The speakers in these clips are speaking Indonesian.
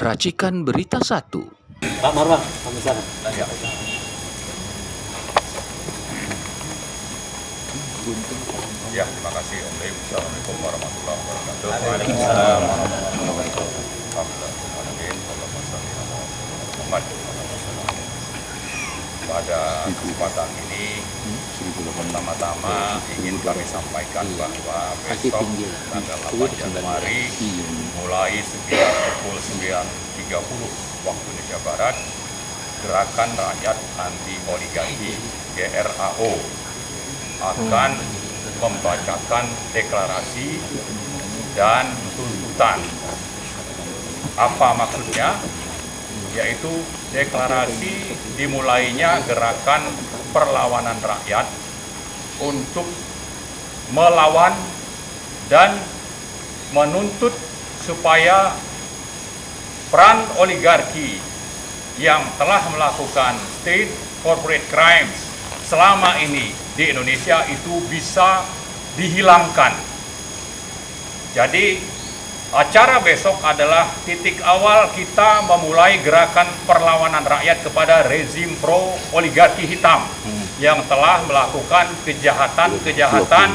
Racikan Berita 1. Pak Marwan, kami sana. Ya. Ya, terima kasih Om Dev. Assalamualaikum warahmatullahi wabarakatuh. Waalaikumsalam warahmatullahi wabarakatuh. Pada kesempatan ini, pertama-tama ingin kami sampaikan bahwa besok tanggal 8 Januari mulai pukul 9.30 waktu Indonesia Barat, Gerakan Rakyat Anti Oligarki GRAO akan membacakan deklarasi dan tuntutan. Apa maksudnya? Yaitu deklarasi dimulainya gerakan perlawanan rakyat untuk melawan dan menuntut supaya peran oligarki yang telah melakukan state corporate crimes selama ini di Indonesia itu bisa dihilangkan. Jadi acara besok adalah titik awal kita memulai gerakan perlawanan rakyat kepada rezim pro oligarki hitam yang telah melakukan kejahatan-kejahatan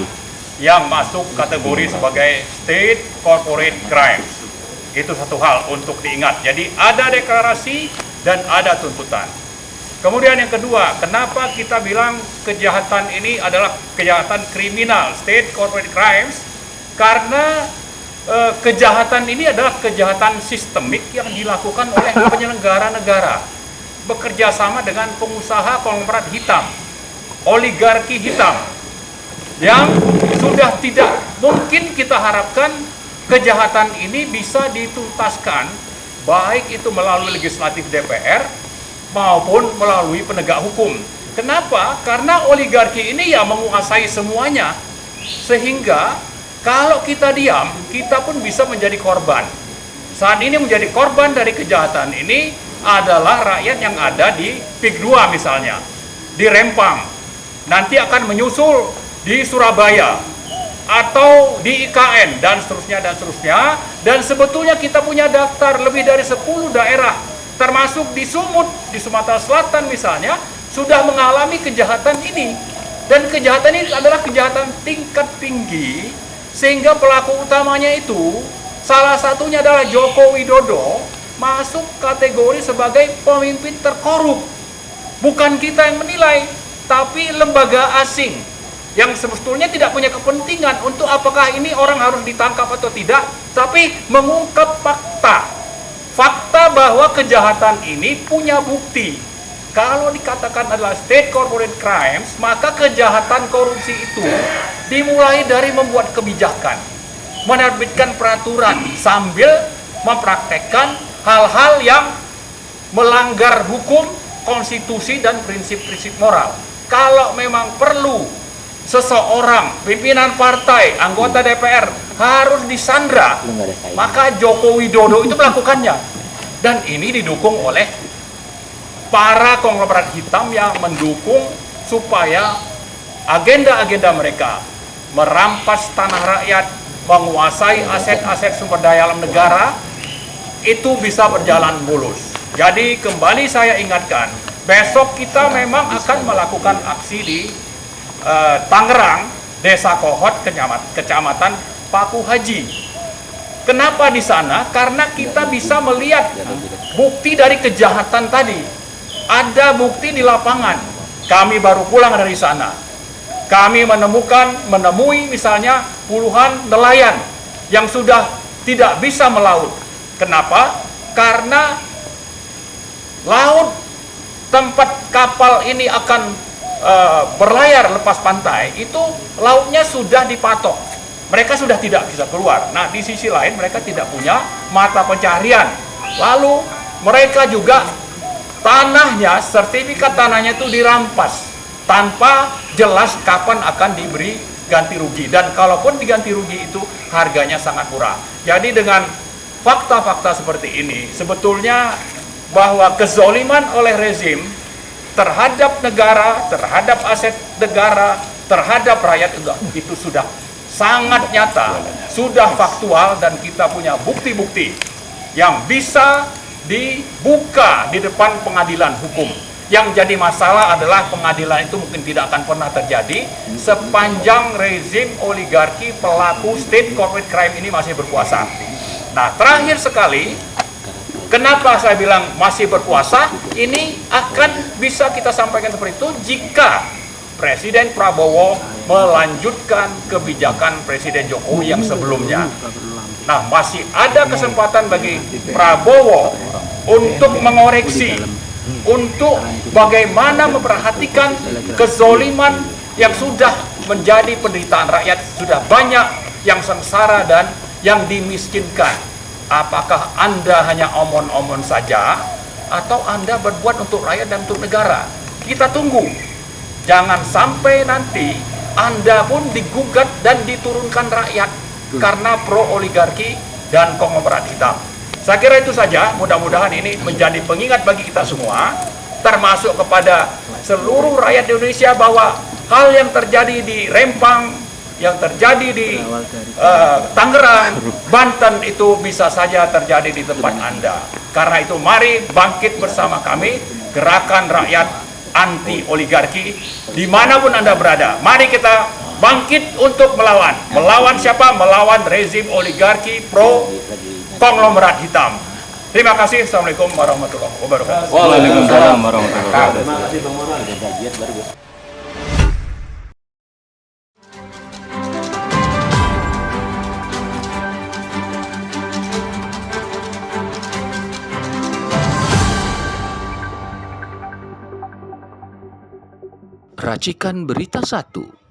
yang masuk kategori sebagai state corporate crimes. Itu satu hal untuk diingat. Jadi ada deklarasi dan ada tuntutan. Kemudian yang kedua, kenapa kita bilang kejahatan ini adalah kejahatan kriminal, state corporate crimes? Karena kejahatan ini adalah kejahatan sistemik yang dilakukan oleh penyelenggara negara bekerja sama dengan pengusaha konglomerat hitam, oligarki hitam, yang sudah tidak mungkin kita harapkan kejahatan ini bisa dituntaskan baik itu melalui legislatif DPR maupun melalui penegak hukum. Kenapa? Karena oligarki ini ya menguasai semuanya, sehingga kalau kita diam, kita pun bisa menjadi korban. Saat ini menjadi korban dari kejahatan ini adalah rakyat yang ada di PIK 2 misalnya, di Rempang, nanti akan menyusul di Surabaya, atau di IKN, dan seterusnya, dan seterusnya. Dan sebetulnya kita punya daftar lebih dari 10 daerah, termasuk di Sumut, di Sumatera Selatan misalnya, sudah mengalami kejahatan ini. Dan kejahatan ini adalah kejahatan tingkat tinggi, sehingga pelaku utamanya itu salah satunya adalah Joko Widodo, masuk kategori sebagai pemimpin terkorup. Bukan kita yang menilai, tapi lembaga asing yang sebetulnya tidak punya kepentingan untuk apakah ini orang harus ditangkap atau tidak, tapi mengungkap fakta bahwa kejahatan ini punya bukti. Kalau dikatakan adalah state corporate crimes, maka kejahatan korupsi itu dimulai dari membuat kebijakan, menerbitkan peraturan sambil mempraktekkan hal-hal yang melanggar hukum, konstitusi, dan prinsip-prinsip moral. Kalau memang perlu seseorang, pimpinan partai, anggota DPR harus disandra, maka Joko Widodo itu melakukannya. Dan ini didukung oleh para konglomerat hitam yang mendukung supaya agenda-agenda mereka merampas tanah rakyat, menguasai aset-aset sumber daya alam negara, itu bisa berjalan mulus. Jadi kembali saya ingatkan, besok kita memang akan melakukan aksi di Tangerang, Desa Kohot, Kecamatan Paku Haji. Kenapa di sana? Karena kita bisa melihat bukti dari kejahatan tadi. Ada bukti di lapangan. Kami baru pulang dari sana. Kami menemui misalnya puluhan nelayan yang sudah tidak bisa melaut. Kenapa? Karena laut tempat kapal ini akan berlayar lepas pantai, itu lautnya sudah dipatok. Mereka sudah tidak bisa keluar. Nah, di sisi lain mereka tidak punya mata pencaharian. Lalu mereka juga tanahnya, sertifikat tanahnya itu dirampas tanpa jelas kapan akan diberi ganti rugi. Dan kalaupun diganti rugi itu harganya sangat murah. Jadi dengan fakta-fakta seperti ini, sebetulnya bahwa kezoliman oleh rezim terhadap negara, terhadap aset negara, terhadap rakyat itu sudah sangat nyata, sudah faktual, dan kita punya bukti-bukti yang bisa dibuka di depan pengadilan hukum. Yang jadi masalah adalah pengadilan itu mungkin tidak akan pernah terjadi sepanjang rezim oligarki pelaku state corporate crime ini masih berkuasa. Nah, terakhir sekali, kenapa saya bilang masih berkuasa? Ini akan bisa kita sampaikan seperti itu jika Presiden Prabowo melanjutkan kebijakan Presiden Jokowi yang sebelumnya. Nah, masih ada kesempatan bagi Prabowo untuk mengoreksi, untuk bagaimana memperhatikan kezoliman yang sudah menjadi penderitaan rakyat. Sudah banyak yang sengsara dan yang dimiskinkan. Apakah Anda hanya omon-omon saja atau Anda berbuat untuk rakyat dan untuk negara? Kita tunggu. Jangan sampai nanti Anda pun digugat dan diturunkan rakyat karena pro oligarki dan konglomerat hitam. Saya kira itu saja, mudah-mudahan ini menjadi pengingat bagi kita semua, termasuk kepada seluruh rakyat Indonesia, bahwa hal yang terjadi di Rempang, yang terjadi di Tangerang, Banten itu bisa saja terjadi di tempat Anda. Karena itu mari bangkit bersama kami, gerakan rakyat anti oligarki, dimanapun Anda berada. Mari kita bangkit untuk melawan. Melawan siapa? Melawan rezim oligarki pro konglomerat hitam. Terima kasih. Assalamualaikum warahmatullahi wabarakatuh. Waalaikumsalam warahmatullahi wabarakatuh. Terima kasih Bang Marwan. Ada bagian baru. Racikan Berita 1.